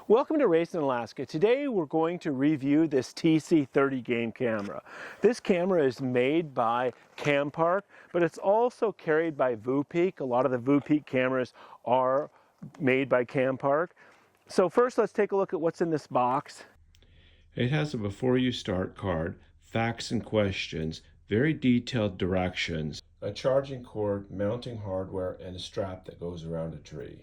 Welcome to Race in Alaska. Today we're going to review this TC30 game camera. This camera is made by Campark, but it's also carried by Voopeak. A lot of the Voopeak cameras are made by Campark. So first let's take a look at what's in this box. It has a before you start card, facts and questions, very detailed directions, a charging cord, mounting hardware, and a strap that goes around a tree.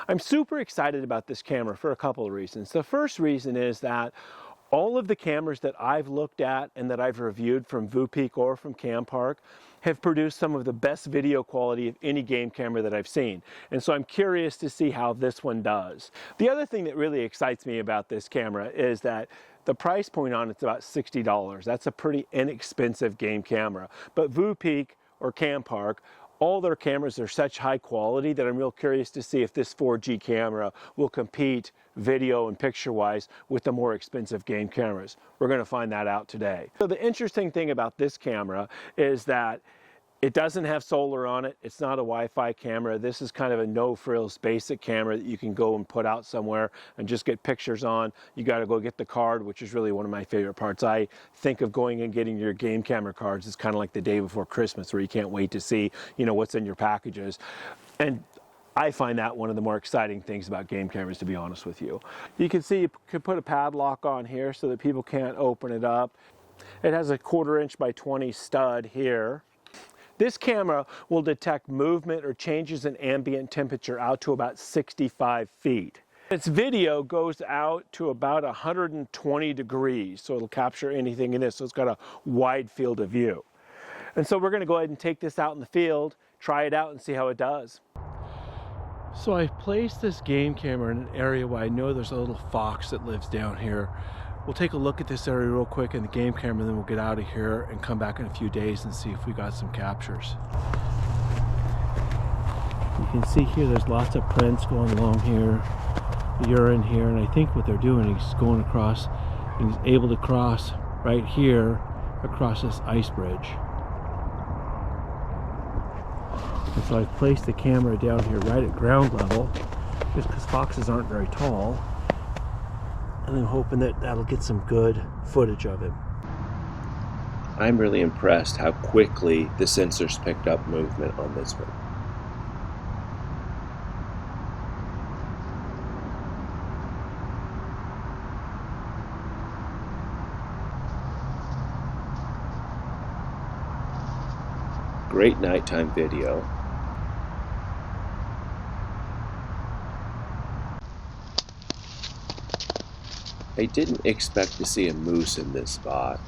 I'm super excited about this camera for a couple of reasons. The first reason is that all of the cameras that I've looked at and that I've reviewed from Voopeak or from Campark have produced some of the best video quality of any game camera that I've seen. And so I'm curious to see how this one does. The other thing that really excites me about this camera is that the price point on it's about $60. That's a pretty inexpensive game camera. But Voopeak or Campark, all their cameras are such high quality that I'm real curious to see if this 4G camera will compete video and picture-wise with the more expensive game cameras. We're going to find that out today. So the interesting thing about this camera is that it doesn't have solar on it. It's not a Wi-Fi camera. This is kind of a no-frills basic camera that you can go and put out somewhere and just get pictures on. You got to go get the card, which is really one of my favorite parts. I think of going and getting your game camera cards. It's kind of like the day before Christmas where you can't wait to see, what's in your packages. And I find that one of the more exciting things about game cameras, to be honest with you. You can see you could put a padlock on here so that people can't open it up. It has a 1/4 inch by 20 stud here. This camera will detect movement or changes in ambient temperature out to about 65 feet. Its video goes out to about 120 degrees, so it'll capture anything in this, so it's got a wide field of view. And so we're going to go ahead and take this out in the field, try it out, and see how it does. So I placed this game camera in an area where I know there's a little fox that lives down here. We'll take a look at this area real quick in the game camera, and then we'll get out of here and come back in a few days and see if we got some captures. You can see here there's lots of prints going along here, the urine here, and I think what they're doing is going across, and he's able to cross right here across this ice bridge. And so I've placed the camera down here right at ground level, just because foxes aren't very tall. And I'm hoping that that'll get some good footage of him. I'm really impressed how quickly the sensors picked up movement on this one. Great nighttime video. I didn't expect to see a moose in this spot.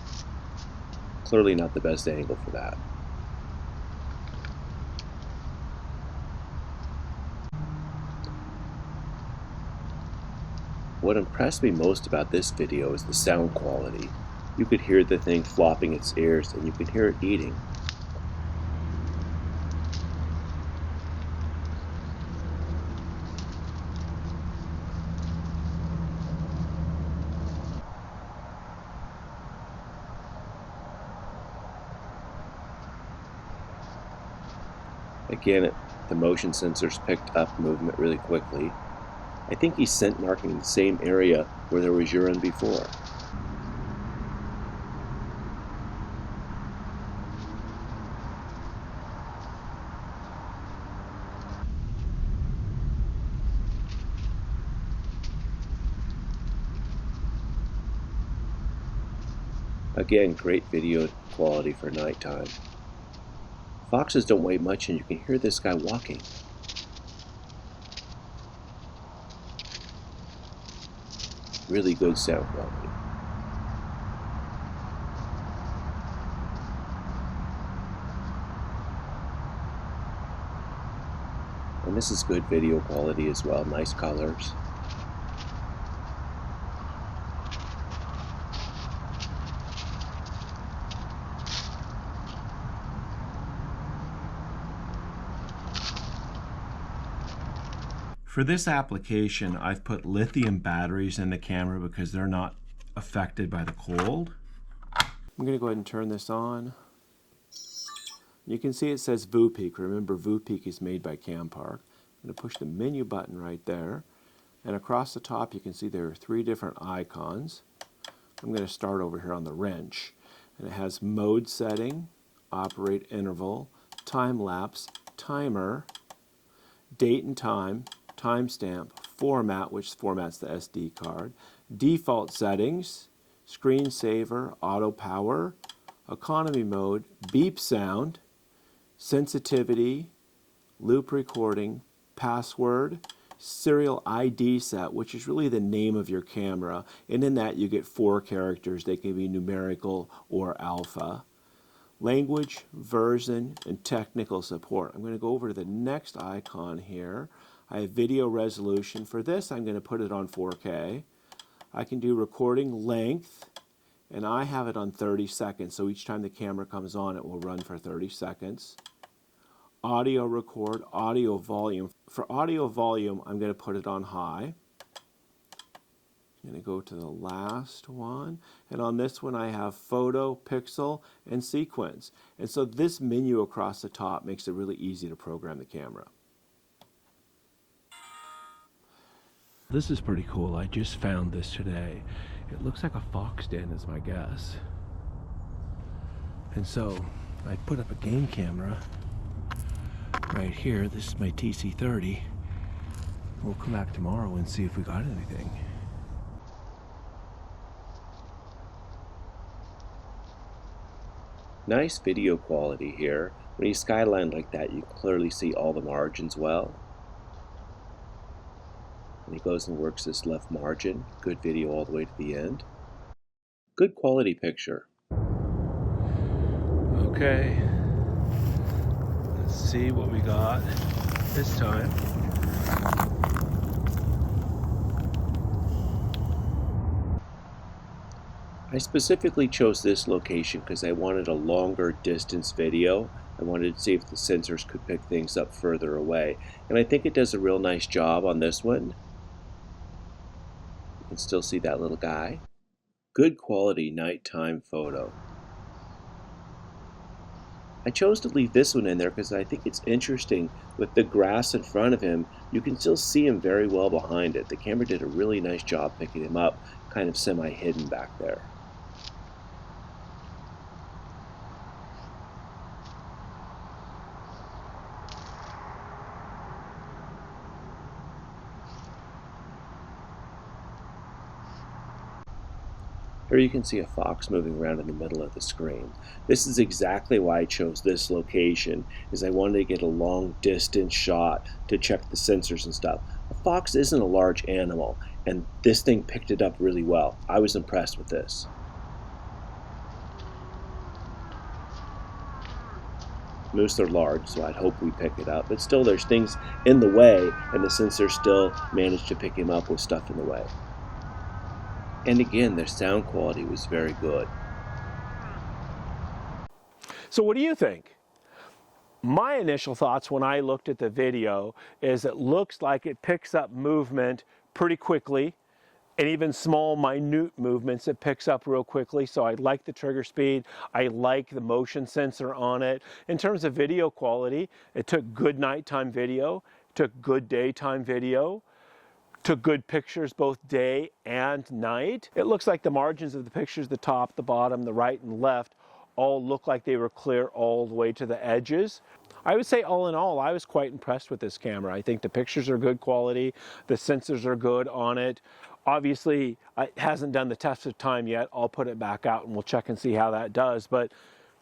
Clearly not the best angle for that. What impressed me most about this video is the sound quality. You could hear the thing flopping its ears, and you could hear it eating. Again, the motion sensors picked up movement really quickly. I think he's scent marking the same area where there was urine before. Again, great video quality for nighttime. Foxes don't weigh much, and you can hear this guy walking. Really good sound quality. And this is good video quality as well, nice colors. For this application, I've put lithium batteries in the camera because they're not affected by the cold. I'm going to go ahead and turn this on. You can see it says Voopeak. Remember, Voopeak is made by Campark. I'm going to push the menu button right there. And across the top you can see there are 3 different icons. I'm going to start over here on the wrench. And it has mode setting, operate interval, time lapse, timer, date and time, timestamp, format, which formats the SD card, default settings, screensaver, auto power, economy mode, beep sound, sensitivity, loop recording, password, serial ID set, which is really the name of your camera, and in that you get 4 characters. They can be numerical or alpha. Language, version, and technical support. I'm going to go over to the next icon here. I have video resolution. For this, I'm going to put it on 4K. I can do recording length, and I have it on 30 seconds, so each time the camera comes on, it will run for 30 seconds. Audio record, audio volume. For audio volume, I'm going to put it on high. I'm going to go to the last one, and on this one I have photo, pixel, and sequence. And so this menu across the top makes it really easy to program the camera. This is pretty cool. I just found this today. It looks like a fox den is my guess. And so I put up a game camera right here. This is my TC30. We'll come back tomorrow and see if we got anything. Nice video quality here. When you skyline like that, you can clearly see all the margins well. And he goes and works this left margin. Good video all the way to the end. Good quality picture. Okay, let's see what we got this time. I specifically chose this location because I wanted a longer distance video. I wanted to see if the sensors could pick things up further away. And I think it does a real nice job on this one. You can still see that little guy. Good quality nighttime photo. I chose to leave this one in there because I think it's interesting. With the grass in front of him, you can still see him very well behind it. The camera did a really nice job picking him up, kind of semi-hidden back there. Here you can see a fox moving around in the middle of the screen. This is exactly why I chose this location, is I wanted to get a long distance shot to check the sensors and stuff. A fox isn't a large animal, and this thing picked it up really well. I was impressed with this. Moose are large, so I'd hope we pick it up, but still there's things in the way, and the sensor still managed to pick him up with stuff in the way. And again, their sound quality was very good. So what do you think? My initial thoughts when I looked at the video is it looks like it picks up movement pretty quickly, and even small, minute movements it picks up real quickly. So I like the trigger speed. I like the motion sensor on it. In terms of video quality, it took good nighttime video, took good daytime video, took good pictures both day and night. It looks like the margins of the pictures, the top, the bottom, the right and left, all look like they were clear all the way to the edges. I would say all in all, I was quite impressed with this camera. I think the pictures are good quality, the sensors are good on it. Obviously, it hasn't done the test of time yet. I'll put it back out and we'll check and see how that does. But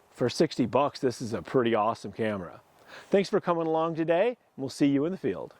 for 60 bucks, this is a pretty awesome camera. Thanks for coming along today. We'll see you in the field.